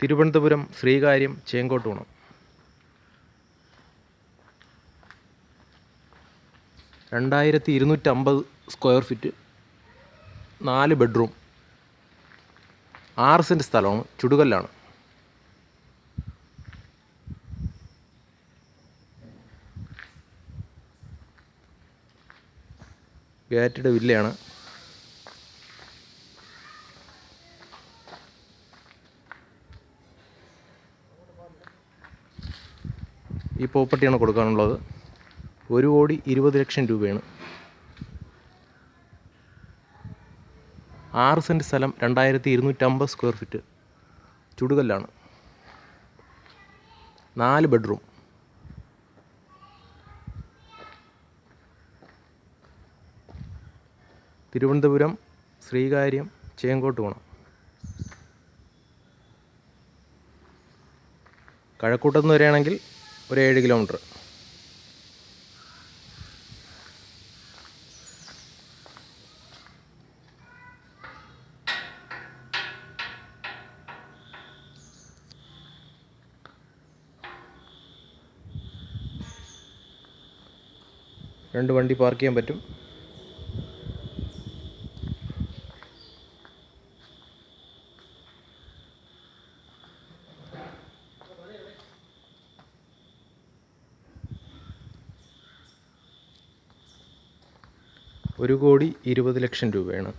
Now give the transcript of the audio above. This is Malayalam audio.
Thiruvananthapuram Sreekaryam Chenkottukonam. 2250 square feet, 4 bedroom, 6 cent സ്ഥലമാണ്, ചുടുകല്ലാണ്. ഗേറ്റഡ് വില്ലയാണ്. ഈ പ്രോപ്പർട്ടിയാണ് കൊടുക്കാനുള്ളത്. 1,20,00,000 രൂപയാണ്. 6 സെൻറ്റ് സ്ഥലം, 2250 സ്ക്വയർ ഫീറ്റ്, ചുടുകല്ലാണ്, 4 ബെഡ്റൂം. തിരുവനന്തപുരം ശ്രീകാര്യം ചേങ്കോട്ടുകോണം. കഴക്കൂട്ടത്തുനിന്ന് വരികയാണെങ്കിൽ ഒരു 7 കിലോമീറ്റർ. രണ്ട് വണ്ടി പാർക്ക് ചെയ്യാൻ പറ്റും. ₹1,20,00,000 രൂപയാണ്.